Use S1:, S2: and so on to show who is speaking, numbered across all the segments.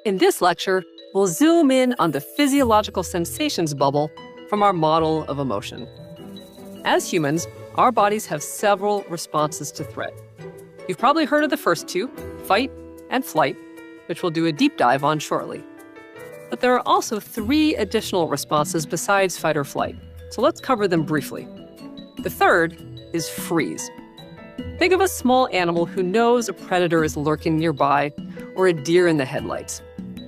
S1: In this lecture, we'll zoom in on the physiological sensations bubble from our model of emotion. As humans, our bodies have several responses to threat. You've probably heard of the first two, fight and flight, which we'll do a deep dive on shortly. But there are also three additional responses besides fight or flight, so let's cover them briefly. The third is freeze. Think of a small animal who knows a predator is lurking nearby or a deer in the headlights.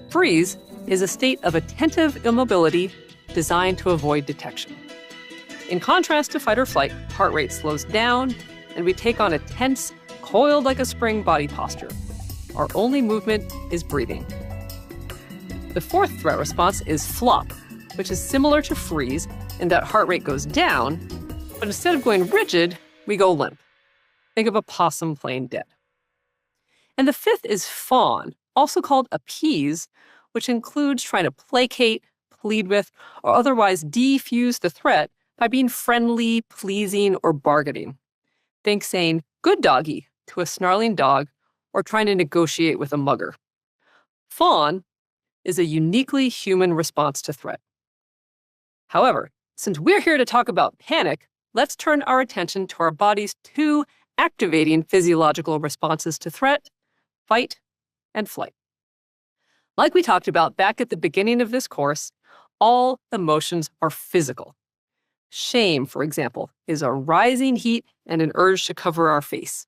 S1: Freeze is a state of attentive immobility designed to avoid detection. In contrast to fight or flight, heart rate slows down, and we take on a tense, coiled like a spring body posture. Our only movement is breathing. The fourth threat response is flop, which is similar to freeze in that heart rate goes down, but instead of going rigid, we go limp. Think of a possum playing dead. And the fifth is fawn, also called appease, which includes trying to placate, plead with, or otherwise defuse the threat by being friendly, pleasing, or bargaining. Think saying, "good doggy," to a snarling dog, or trying to negotiate with a mugger. Fawn is a uniquely human response to threat. However, since we're here to talk about panic, let's turn our attention to our body's two activating physiological responses to threat: fight and flight. Like we talked about back at the beginning of this course, all emotions are physical. Shame, for example, is a rising heat and an urge to cover our face.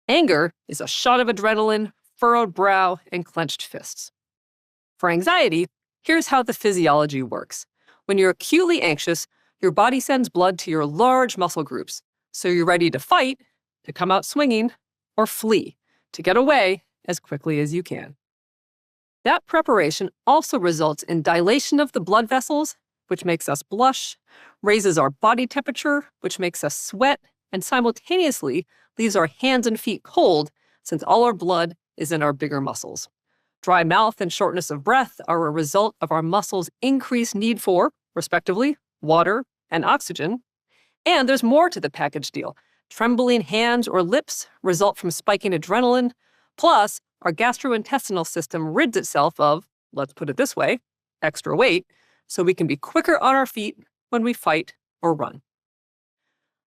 S1: Anger is a shot of adrenaline, furrowed brow, and clenched fists. For anxiety, here's how the physiology works. When you're acutely anxious, your body sends blood to your large muscle groups, so you're ready to fight, to come out swinging, or flee, to get away as quickly as you can. That preparation also results in dilation of the blood vessels, which makes us blush, raises our body temperature, which makes us sweat, and simultaneously leaves our hands and feet cold, since all our blood is in our bigger muscles. Dry mouth and shortness of breath are a result of our muscles' increased need for, respectively, water and oxygen. And there's more to the package deal. Trembling hands or lips result from spiking adrenaline, plus our gastrointestinal system rids itself of, let's put it this way, extra weight, so we can be quicker on our feet when we fight or run.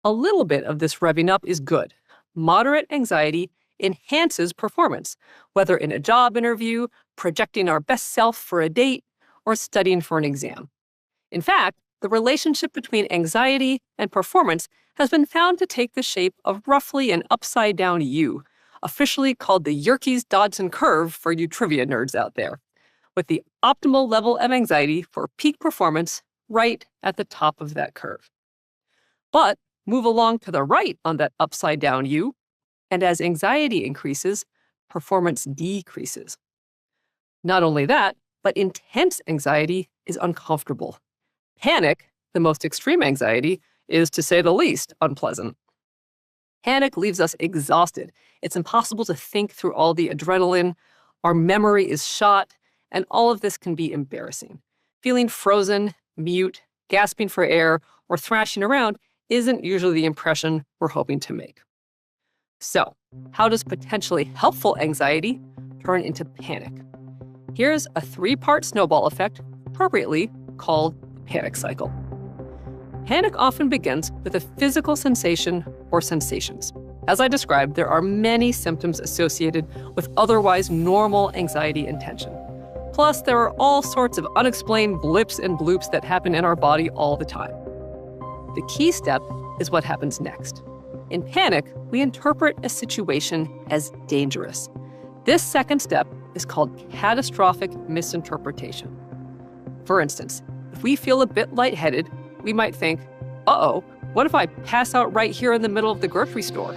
S1: A little bit of this revving up is good. Moderate anxiety enhances performance, whether in a job interview, projecting our best self for a date, or studying for an exam. In fact, the relationship between anxiety and performance has been found to take the shape of roughly an upside-down U, officially called the Yerkes-Dodson curve for you trivia nerds out there, with the optimal level of anxiety for peak performance right at the top of that curve. But move along to the right on that upside-down U, and as anxiety increases, performance decreases. Not only that, but intense anxiety is uncomfortable. Panic, the most extreme anxiety, is, to say the least, unpleasant. Panic leaves us exhausted. It's impossible to think through all the adrenaline. Our memory is shot, and all of this can be embarrassing. Feeling frozen, mute, gasping for air, or thrashing around isn't usually the impression we're hoping to make. So, how does potentially helpful anxiety turn into panic? Here's a three-part snowball effect, appropriately called the panic cycle. Panic often begins with a physical sensation or sensations. As I described, there are many symptoms associated with otherwise normal anxiety and tension. Plus, there are all sorts of unexplained blips and bloops that happen in our body all the time. The key step is what happens next. In panic, we interpret a situation as dangerous. This second step is called catastrophic misinterpretation. For instance, if we feel a bit lightheaded, we might think, uh-oh, what if I pass out right here in the middle of the grocery store?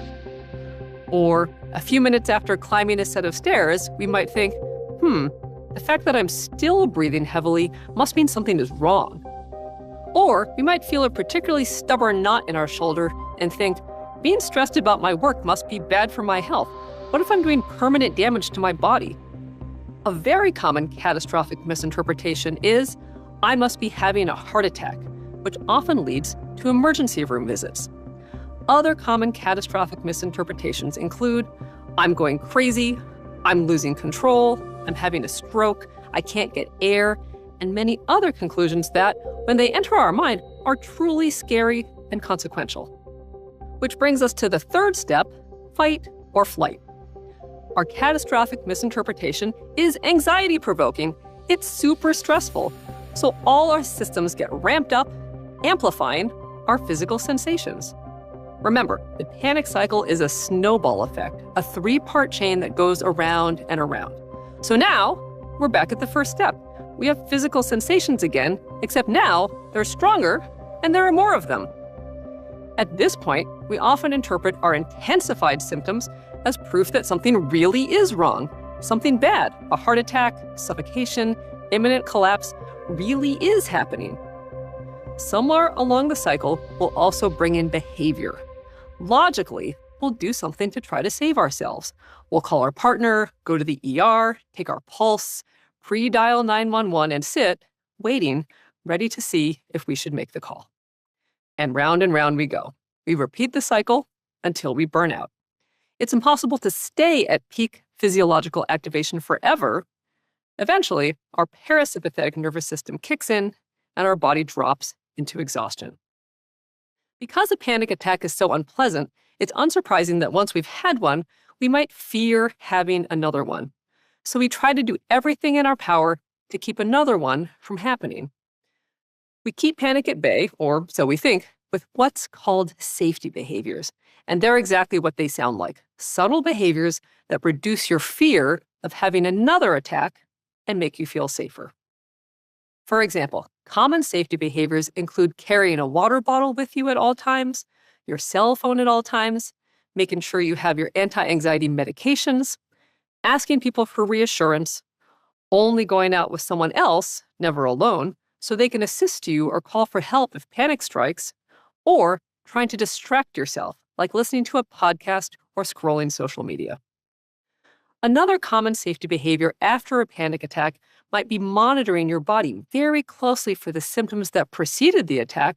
S1: Or a few minutes after climbing a set of stairs, we might think, the fact that I'm still breathing heavily must mean something is wrong. Or we might feel a particularly stubborn knot in our shoulder and think, being stressed about my work must be bad for my health. What if I'm doing permanent damage to my body? A very common catastrophic misinterpretation is, I must be having a heart attack, which often leads to emergency room visits. Other common catastrophic misinterpretations include, I'm going crazy, I'm losing control, I'm having a stroke, I can't get air, and many other conclusions that, when they enter our mind, are truly scary and consequential. Which brings us to the third step, fight or flight. Our catastrophic misinterpretation is anxiety-provoking. It's super stressful. So all our systems get ramped up, amplifying our physical sensations. Remember, the panic cycle is a snowball effect, a 3-part chain that goes around and around. So now, we're back at the first step. We have physical sensations again, except now they're stronger and there are more of them. At this point, we often interpret our intensified symptoms as proof that something really is wrong, something bad, a heart attack, suffocation, imminent collapse, really is happening. Somewhere along the cycle, we'll also bring in behavior. Logically, we'll do something to try to save ourselves. We'll call our partner, go to the ER, take our pulse, pre-dial 911 and sit, waiting, ready to see if we should make the call. And round we go. We repeat the cycle until we burn out. It's impossible to stay at peak physiological activation forever. Eventually, our parasympathetic nervous system kicks in and our body drops into exhaustion. Because a panic attack is so unpleasant, it's unsurprising that once we've had one, we might fear having another one. So we try to do everything in our power to keep another one from happening. We keep panic at bay, or so we think, with what's called safety behaviors. And they're exactly what they sound like, subtle behaviors that reduce your fear of having another attack and make you feel safer. For example, common safety behaviors include carrying a water bottle with you at all times, your cell phone at all times, making sure you have your anti-anxiety medications, asking people for reassurance, only going out with someone else, never alone, so they can assist you or call for help if panic strikes, or trying to distract yourself, like listening to a podcast or scrolling social media. Another common safety behavior after a panic attack might be monitoring your body very closely for the symptoms that preceded the attack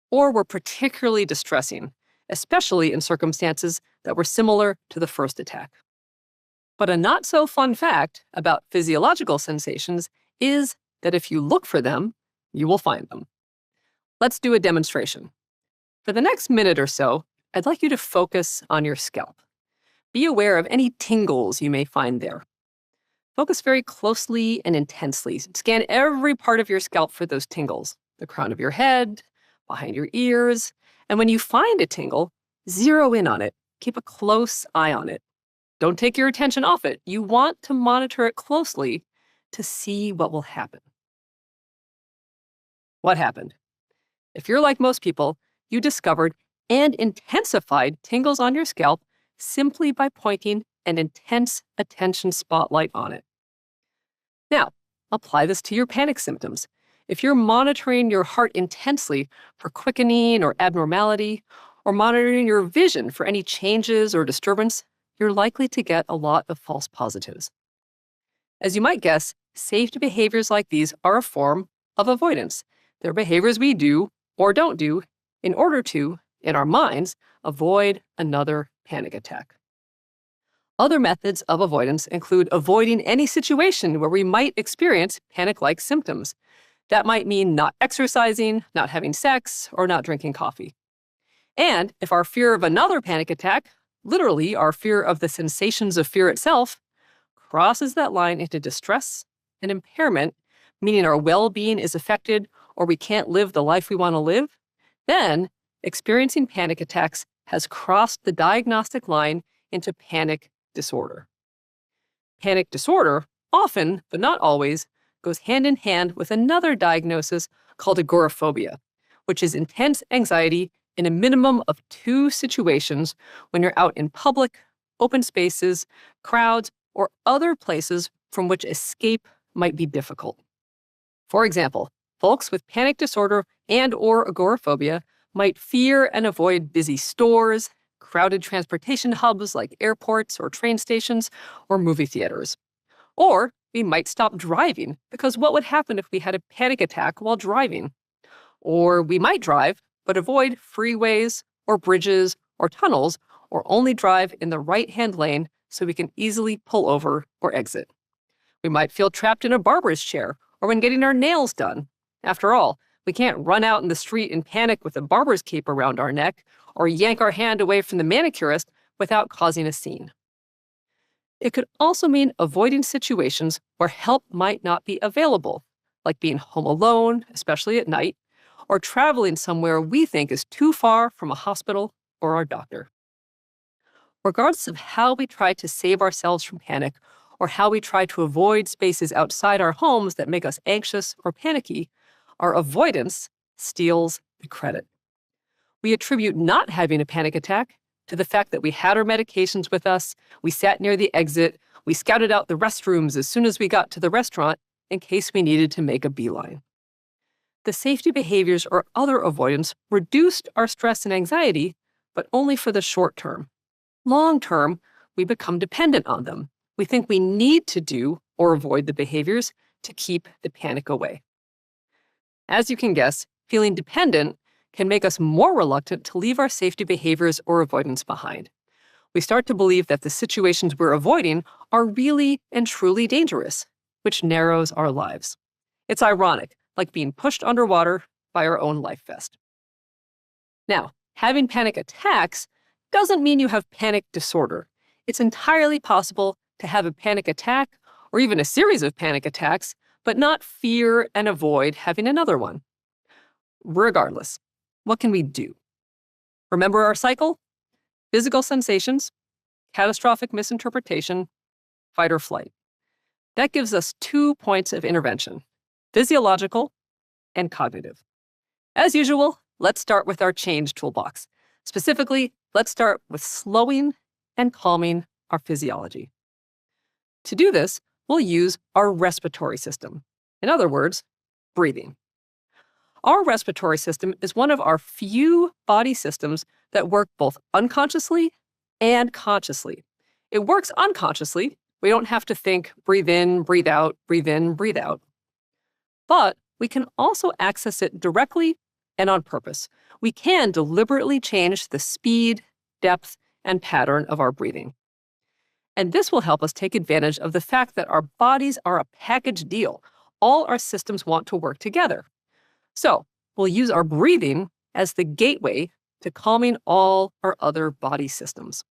S1: or were particularly distressing, especially in circumstances that were similar to the first attack. But a not-so-fun fact about physiological sensations is that if you look for them, you will find them. Let's do a demonstration. For the next minute or so, I'd like you to focus on your scalp. Be aware of any tingles you may find there. Focus very closely and intensely. Scan every part of your scalp for those tingles, the crown of your head, behind your ears, and when you find a tingle, zero in on it. Keep a close eye on it. Don't take your attention off it. You want to monitor it closely to see what will happen. What happened? If you're like most people, you discovered and intensified tingles on your scalp simply by pointing an intense attention spotlight on it. Now, apply this to your panic symptoms. If you're monitoring your heart intensely for quickening or abnormality, or monitoring your vision for any changes or disturbance, you're likely to get a lot of false positives. As you might guess, safety behaviors like these are a form of avoidance. They're behaviors we do or don't do in order to, in our minds, avoid another panic attack. Other methods of avoidance include avoiding any situation where we might experience panic-like symptoms. That might mean not exercising, not having sex, or not drinking coffee. And if our fear of another panic attack, literally our fear of the sensations of fear itself, crosses that line into distress and impairment, meaning our well-being is affected or we can't live the life we want to live, then experiencing panic attacks has crossed the diagnostic line into panic disorder. Panic disorder often, but not always, goes hand in hand with another diagnosis called agoraphobia, which is intense anxiety in a minimum of 2 situations when you're out in public, open spaces, crowds, or other places from which escape might be difficult. For example, folks with panic disorder and/or agoraphobia might fear and avoid busy stores, crowded transportation hubs like airports or train stations or movie theaters. Or we might stop driving because what would happen if we had a panic attack while driving? Or we might drive, but avoid freeways or bridges or tunnels, or only drive in the right-hand lane so we can easily pull over or exit. We might feel trapped in a barber's chair or when getting our nails done. After all, we can't run out in the street in panic with a barber's cape around our neck or yank our hand away from the manicurist without causing a scene. It could also mean avoiding situations where help might not be available, like being home alone, especially at night, or traveling somewhere we think is too far from a hospital or our doctor. Regardless of how we try to save ourselves from panic or how we try to avoid spaces outside our homes that make us anxious or panicky, our avoidance steals the credit. We attribute not having a panic attack to the fact that we had our medications with us, we sat near the exit, we scouted out the restrooms as soon as we got to the restaurant in case we needed to make a beeline. The safety behaviors or other avoidance reduced our stress and anxiety, but only for the short term. Long term, we become dependent on them. We think we need to do or avoid the behaviors to keep the panic away. As you can guess, feeling dependent can make us more reluctant to leave our safety behaviors or avoidance behind. We start to believe that the situations we're avoiding are really and truly dangerous, which narrows our lives. It's ironic, like being pushed underwater by our own life vest. Now, having panic attacks doesn't mean you have panic disorder. It's entirely possible to have a panic attack or even a series of panic attacks, but not fear and avoid having another one. Regardless, what can we do? Remember our cycle? Physical sensations, catastrophic misinterpretation, fight or flight. That gives us 2 points of intervention: physiological and cognitive. As usual, let's start with our change toolbox. Specifically, let's start with slowing and calming our physiology. To do this, we'll use our respiratory system. In other words, breathing. Our respiratory system is one of our few body systems that work both unconsciously and consciously. It works unconsciously. We don't have to think, breathe in, breathe out, breathe in, breathe out. But we can also access it directly and on purpose. We can deliberately change the speed, depth, and pattern of our breathing. And this will help us take advantage of the fact that our bodies are a package deal. All our systems want to work together. So we'll use our breathing as the gateway to calming all our other body systems.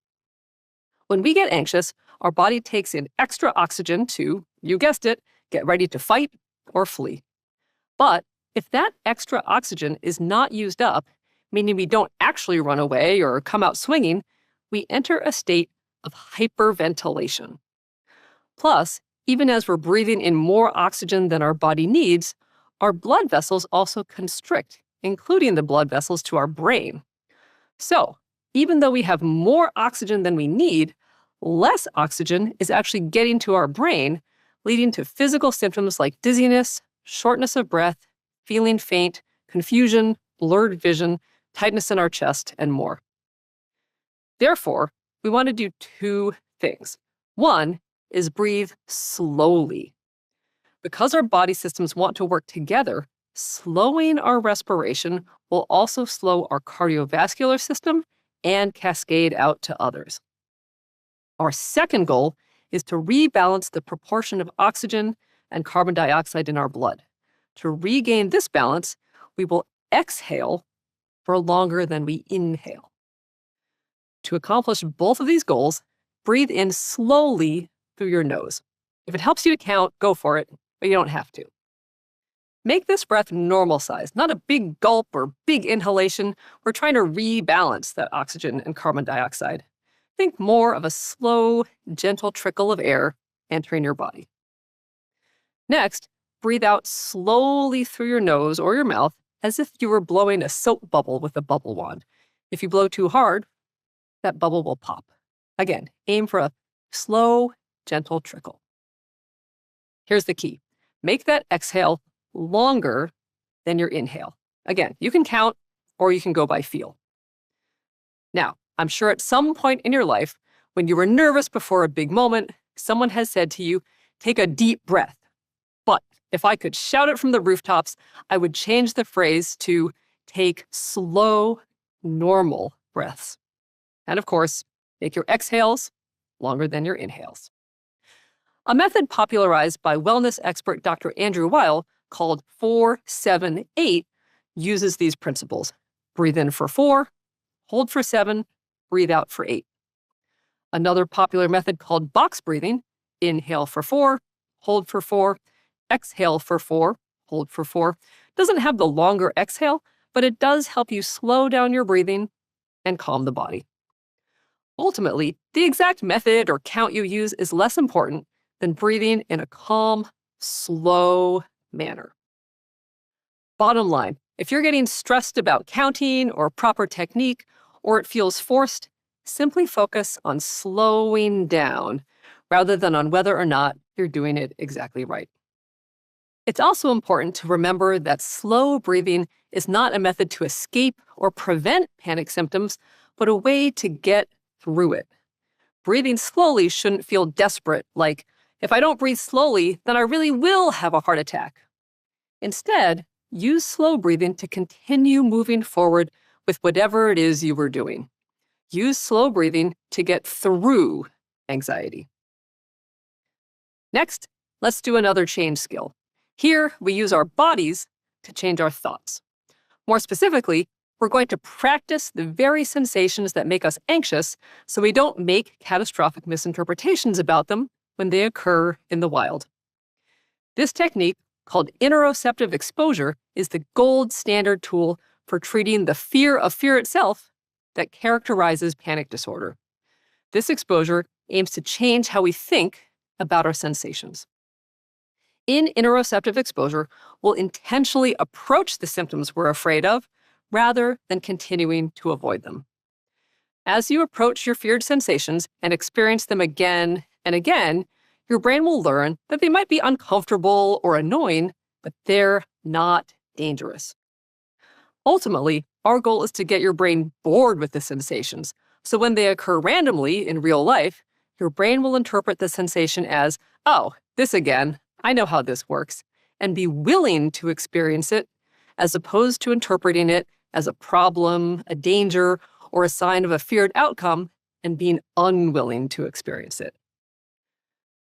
S1: When we get anxious, our body takes in extra oxygen to, you guessed it, get ready to fight or flee. But if that extra oxygen is not used up, meaning we don't actually run away or come out swinging, we enter a state of hyperventilation. Plus, even as we're breathing in more oxygen than our body needs, our blood vessels also constrict, including the blood vessels to our brain. So, even though we have more oxygen than we need, less oxygen is actually getting to our brain, leading to physical symptoms like dizziness, shortness of breath, feeling faint, confusion, blurred vision, tightness in our chest, and more. Therefore, we want to do 2 things. One is breathe slowly. Because our body systems want to work together, slowing our respiration will also slow our cardiovascular system and cascade out to others. Our second goal is to rebalance the proportion of oxygen and carbon dioxide in our blood. To regain this balance, we will exhale for longer than we inhale. To accomplish both of these goals, breathe in slowly through your nose. If it helps you to count, go for it, but you don't have to. Make this breath normal size, not a big gulp or big inhalation. We're trying to rebalance that oxygen and carbon dioxide. Think more of a slow, gentle trickle of air entering your body. Next, breathe out slowly through your nose or your mouth as if you were blowing a soap bubble with a bubble wand. If you blow too hard, that bubble will pop. Again, aim for a slow, gentle trickle. Here's the key. Make that exhale longer than your inhale. Again, you can count or you can go by feel. Now, I'm sure at some point in your life, when you were nervous before a big moment, someone has said to you, take a deep breath. But if I could shout it from the rooftops, I would change the phrase to take slow, normal breaths. And of course, make your exhales longer than your inhales. A method popularized by wellness expert Dr. Andrew Weil called 4-7-8 uses these principles. Breathe in for 4, hold for 7, breathe out for 8. Another popular method called box breathing, inhale for 4, hold for 4, exhale for 4, hold for 4, doesn't have the longer exhale, but it does help you slow down your breathing and calm the body. Ultimately, the exact method or count you use is less important than breathing in a calm, slow manner. Bottom line, if you're getting stressed about counting or proper technique, or it feels forced, simply focus on slowing down rather than on whether or not you're doing it exactly right. It's also important to remember that slow breathing is not a method to escape or prevent panic symptoms, but a way to get through it. Breathing slowly shouldn't feel desperate, like, if I don't breathe slowly, then I really will have a heart attack. Instead, use slow breathing to continue moving forward with whatever it is you were doing. Use slow breathing to get through anxiety. Next, let's do another change skill. Here, we use our bodies to change our thoughts. More specifically, we're going to practice the very sensations that make us anxious so we don't make catastrophic misinterpretations about them when they occur in the wild. This technique, called interoceptive exposure, is the gold standard tool for treating the fear of fear itself that characterizes panic disorder. This exposure aims to change how we think about our sensations. In interoceptive exposure, we'll intentionally approach the symptoms we're afraid of rather than continuing to avoid them. As you approach your feared sensations and experience them again and again, your brain will learn that they might be uncomfortable or annoying, but they're not dangerous. Ultimately, our goal is to get your brain bored with the sensations, so when they occur randomly in real life, your brain will interpret the sensation as, oh, this again, I know how this works, and be willing to experience it, as opposed to interpreting it as a problem, a danger, or a sign of a feared outcome, and being unwilling to experience it.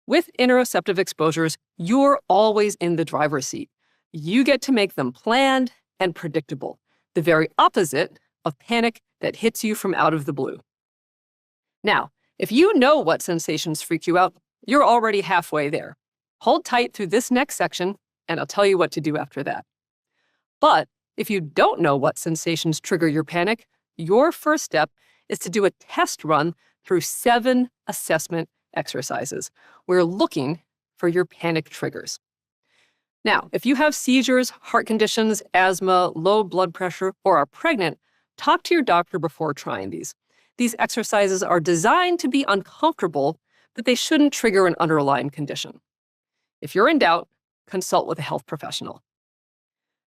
S1: With interoceptive exposures, you're always in the driver's seat. You get to make them planned and predictable, the very opposite of panic that hits you from out of the blue. Now, if you know what sensations freak you out, you're already halfway there. Hold tight through this next section, and I'll tell you what to do after that. But if you don't know what sensations trigger your panic, your first step is to do a test run through 7 assessment exercises. We're looking for your panic triggers. Now, if you have seizures, heart conditions, asthma, low blood pressure, or are pregnant, talk to your doctor before trying these. These exercises are designed to be uncomfortable, but they shouldn't trigger an underlying condition. If you're in doubt, consult with a health professional.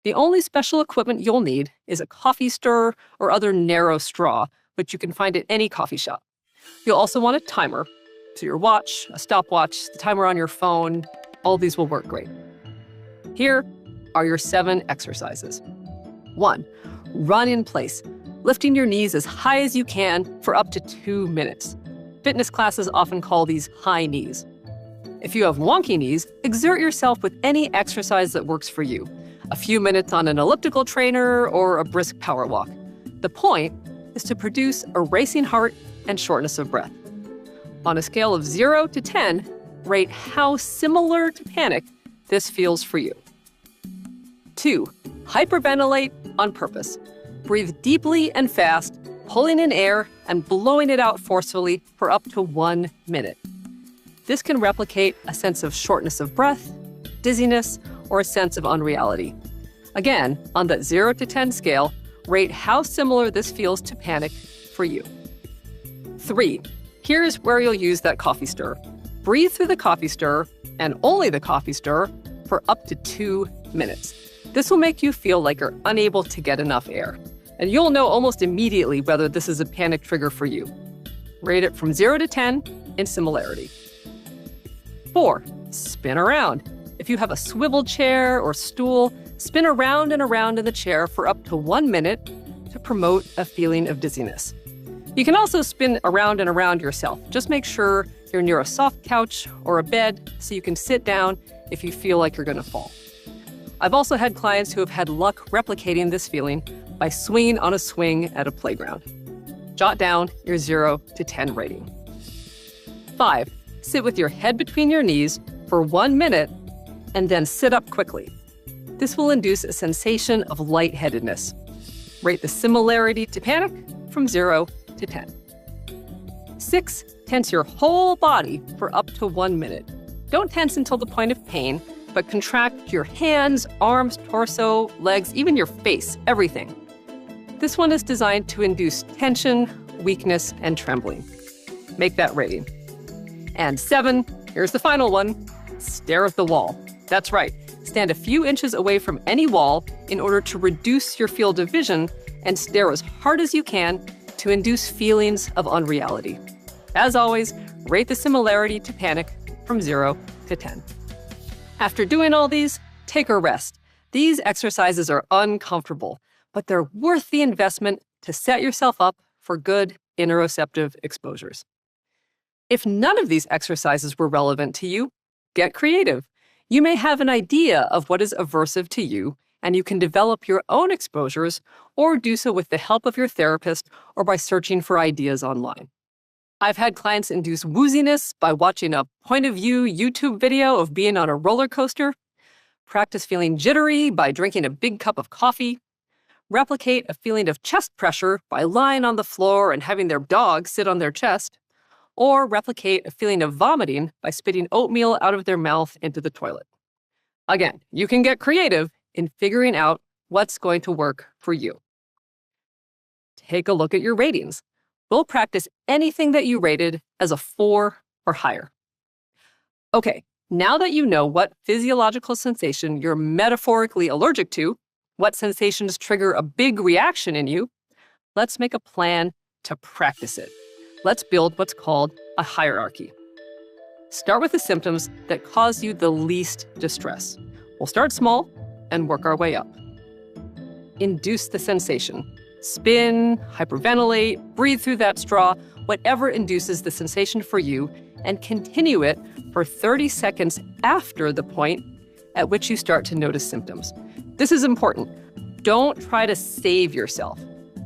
S1: The only special equipment you'll need is a coffee stirrer or other narrow straw, which you can find at any coffee shop. You'll also want a timer, so your watch, a stopwatch, the timer on your phone, all these will work great. Here are your 7 exercises. 1, run in place, lifting your knees as high as you can for up to 2 minutes. Fitness classes often call these high knees. If you have wonky knees, exert yourself with any exercise that works for you. A few minutes on an elliptical trainer or a brisk power walk. The point is to produce a racing heart and shortness of breath. On a scale of 0 to 10, rate how similar to panic this feels for you. 2, hyperventilate on purpose. Breathe deeply and fast, pulling in air and blowing it out forcefully for up to 1 minute. This can replicate a sense of shortness of breath, dizziness, or a sense of unreality. Again, on that 0 to 10 scale, rate how similar this feels to panic for you. 3, here's where you'll use that coffee stirrer. Breathe through the coffee stirrer, and only the coffee stirrer, for up to 2 minutes. This will make you feel like you're unable to get enough air, and you'll know almost immediately whether this is a panic trigger for you. Rate it from 0 to 10 in similarity. 4, spin around. If you have a swivel chair or stool, spin around and around in the chair for up to 1 minute to promote a feeling of dizziness. You can also spin around and around yourself. Just make sure you're near a soft couch or a bed so you can sit down if you feel like you're going to fall. I've also had clients who have had luck replicating this feeling by swinging on a swing at a playground. Jot down your 0 to 10 rating. 5. Sit with your head between your knees for 1 minute and then sit up quickly. This will induce a sensation of lightheadedness. Rate the similarity to panic from 0 to 10. 6. Tense your whole body for up to 1 minute. Don't tense until the point of pain, but contract your hands, arms, torso, legs, even your face, everything. This one is designed to induce tension, weakness, and trembling. Make that rating. And 7, here's the final one, stare at the wall. That's right, stand a few inches away from any wall in order to reduce your field of vision and stare as hard as you can to induce feelings of unreality. As always, rate the similarity to panic from 0 to 10. After doing all these, take a rest. These exercises are uncomfortable, but they're worth the investment to set yourself up for good interoceptive exposures. If none of these exercises were relevant to you, get creative. You may have an idea of what is aversive to you, and you can develop your own exposures or do so with the help of your therapist or by searching for ideas online. I've had clients induce wooziness by watching a point-of-view YouTube video of being on a roller coaster, practice feeling jittery by drinking a big cup of coffee, replicate a feeling of chest pressure by lying on the floor and having their dog sit on their chest, or replicate a feeling of vomiting by spitting oatmeal out of their mouth into the toilet. Again, you can get creative in figuring out what's going to work for you. Take a look at your ratings. We'll practice anything that you rated as a 4 or higher. Okay, now that you know what physiological sensation you're metaphorically allergic to, what sensations trigger a big reaction in you, let's make a plan to practice it. Let's build what's called a hierarchy. Start with the symptoms that cause you the least distress. We'll start small and work our way up. Induce the sensation. Spin, hyperventilate, breathe through that straw, whatever induces the sensation for you, and continue it for 30 seconds after the point at which you start to notice symptoms. This is important. Don't try to save yourself.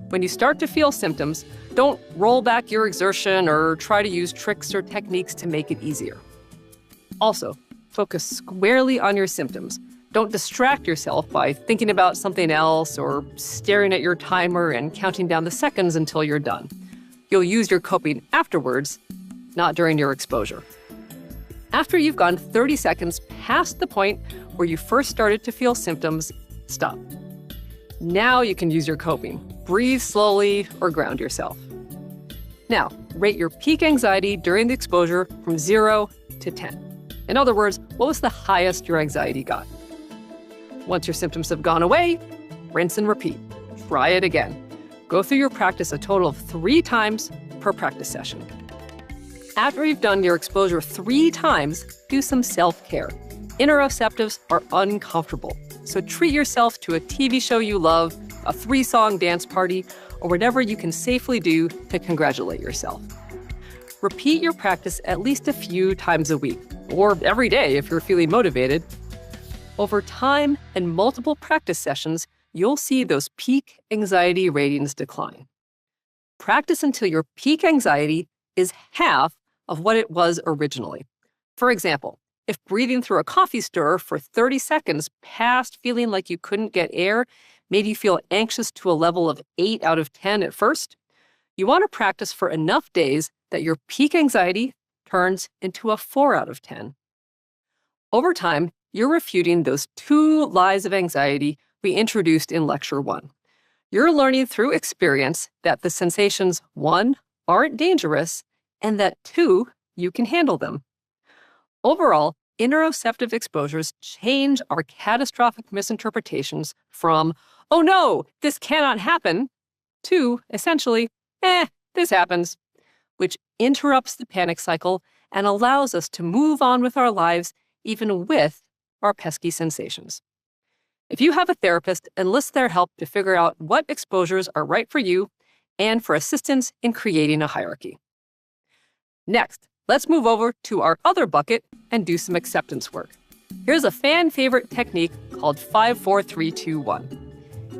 S1: When you start to feel symptoms, don't roll back your exertion or try to use tricks or techniques to make it easier. Also, focus squarely on your symptoms. Don't distract yourself by thinking about something else or staring at your timer and counting down the seconds until you're done. You'll use your coping afterwards, not during your exposure. After you've gone 30 seconds past the point where you first started to feel symptoms, stop. Now you can use your coping. Breathe slowly or ground yourself. Now, rate your peak anxiety during the exposure from 0 to 10. In other words, what was the highest your anxiety got? Once your symptoms have gone away, rinse and repeat. Try it again. Go through your practice a total of 3 times per practice session. After you've done your exposure 3 times, do some self-care. Interoceptives are uncomfortable, so treat yourself to a TV show you love, a 3-song dance party, or whatever you can safely do to congratulate yourself. Repeat your practice at least a few times a week, or every day if you're feeling motivated. Over time and multiple practice sessions, you'll see those peak anxiety ratings decline. Practice until your peak anxiety is half of what it was originally. For example, if breathing through a coffee stirrer for 30 seconds past feeling like you couldn't get air made you feel anxious to a level of 8 out of 10 at first, you want to practice for enough days that your peak anxiety turns into a 4 out of 10. Over time, you're refuting those 2 lies of anxiety we introduced in Lecture 1. You're learning through experience that the sensations, 1, aren't dangerous, and that 2, you can handle them. Overall, interoceptive exposures change our catastrophic misinterpretations from, oh no, this cannot happen, to essentially, this happens, which interrupts the panic cycle and allows us to move on with our lives even with our pesky sensations. If you have a therapist, enlist their help to figure out what exposures are right for you and for assistance in creating a hierarchy. Next, let's move over to our other bucket and do some acceptance work. Here's a fan-favorite technique called 5-4-3-2-1.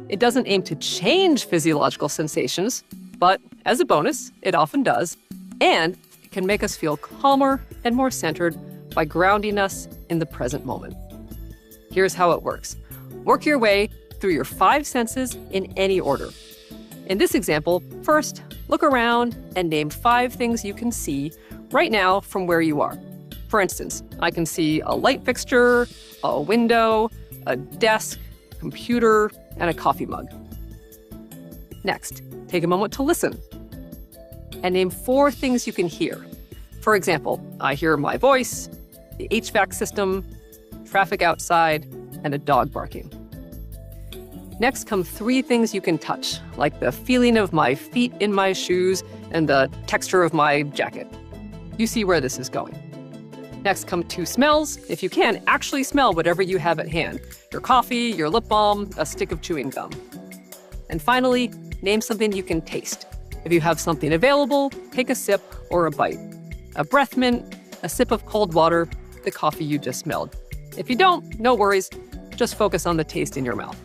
S1: It doesn't aim to change physiological sensations, but as a bonus, it often does, and it can make us feel calmer and more centered by grounding us in the present moment. Here's how it works. Work your way through your 5 senses in any order. In this example, first, look around and name 5 things you can see right now from where you are. For instance, I can see a light fixture, a window, a desk, computer, and a coffee mug. Next, take a moment to listen and name 4 things you can hear. For example, I hear my voice, the HVAC system, traffic outside, and a dog barking. Next come 3 things you can touch, like the feeling of my feet in my shoes and the texture of my jacket. You see where this is going. Next come 2 smells. If you can, actually smell whatever you have at hand. Your coffee, your lip balm, a stick of chewing gum. And finally, name something you can taste. If you have something available, take a sip or a bite. A breath mint, a sip of cold water, the coffee you just smelled. If you don't, no worries. Just focus on the taste in your mouth.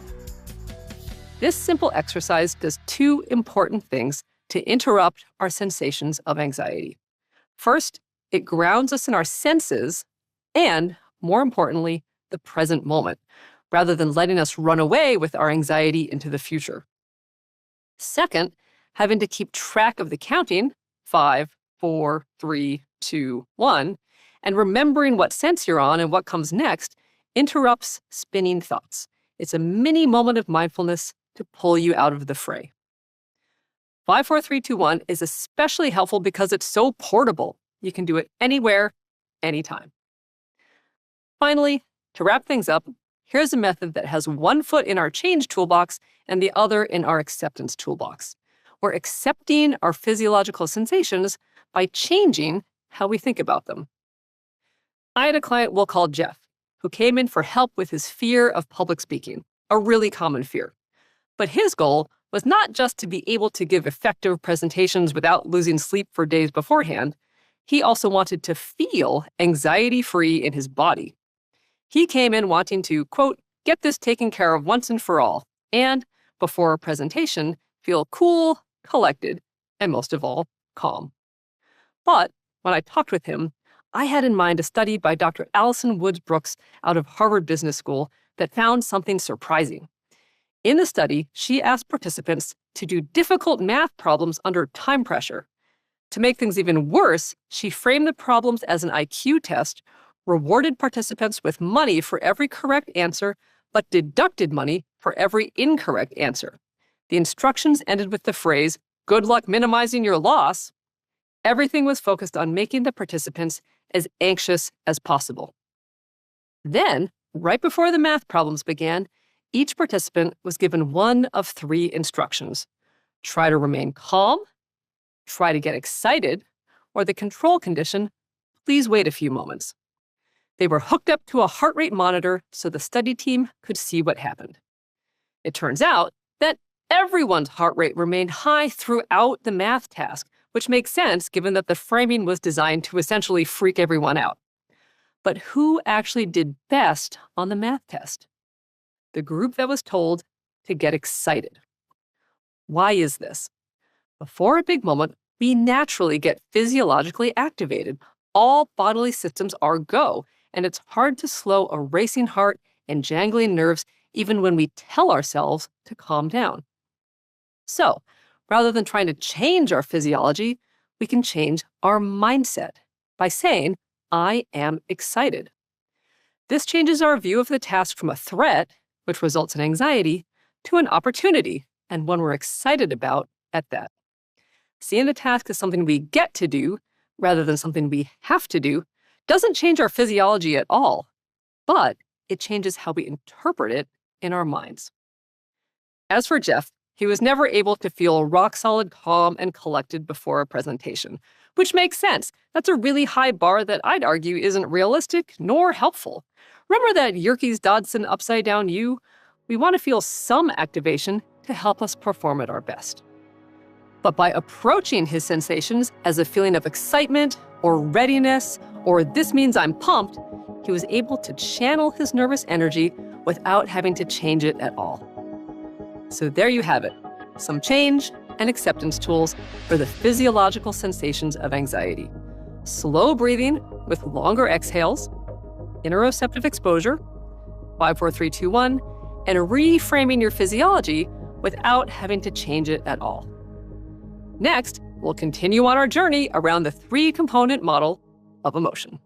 S1: This simple exercise does 2 important things to interrupt our sensations of anxiety. First, it grounds us in our senses and, more importantly, the present moment, rather than letting us run away with our anxiety into the future. Second, having to keep track of the counting, 5, 4, 3, 2, 1, and remembering what sense you're on and what comes next interrupts spinning thoughts. It's a mini moment of mindfulness to pull you out of the fray. 5-4-3-2-1 is especially helpful because it's so portable. You can do it anywhere, anytime. Finally, to wrap things up, here's a method that has one foot in our change toolbox and the other in our acceptance toolbox. We're accepting our physiological sensations by changing how we think about them. I had a client we'll call Jeff, who came in for help with his fear of public speaking, a really common fear. But his goal was not just to be able to give effective presentations without losing sleep for days beforehand. He also wanted to feel anxiety-free in his body. He came in wanting to, quote, get this taken care of once and for all, and, before a presentation, feel cool, collected, and most of all, calm. But when I talked with him, I had in mind a study by Dr. Alison Woods Brooks out of Harvard Business School that found something surprising. In the study, she asked participants to do difficult math problems under time pressure. To make things even worse, she framed the problems as an IQ test, rewarded participants with money for every correct answer, but deducted money for every incorrect answer. The instructions ended with the phrase, "Good luck minimizing your loss." Everything was focused on making the participants as anxious as possible. Then, right before the math problems began, each participant was given one of 3 instructions. Try to remain calm, try to get excited, or the control condition, please wait a few moments. They were hooked up to a heart rate monitor so the study team could see what happened. It turns out that everyone's heart rate remained high throughout the math task, which makes sense given that the framing was designed to essentially freak everyone out. But who actually did best on the math test? The group that was told to get excited. Why is this? Before a big moment, we naturally get physiologically activated. All bodily systems are go, and it's hard to slow a racing heart and jangling nerves even when we tell ourselves to calm down. So, rather than trying to change our physiology, we can change our mindset by saying, I am excited. This changes our view of the task from a threat, which results in anxiety, to an opportunity, and one we're excited about at that. Seeing the task as something we get to do, rather than something we have to do, doesn't change our physiology at all, but it changes how we interpret it in our minds. As for Jeff, he was never able to feel rock-solid calm and collected before a presentation, which makes sense. That's a really high bar that I'd argue isn't realistic nor helpful. Remember that Yerkes Dodson upside-down U? We want to feel some activation to help us perform at our best. But by approaching his sensations as a feeling of excitement or readiness, or this means I'm pumped, he was able to channel his nervous energy without having to change it at all. So there you have it, some change and acceptance tools for the physiological sensations of anxiety. Slow breathing with longer exhales, interoceptive exposure, 5, 4, 3, 2, 1, and reframing your physiology without having to change it at all. Next, we'll continue on our journey around the 3-component model of emotion.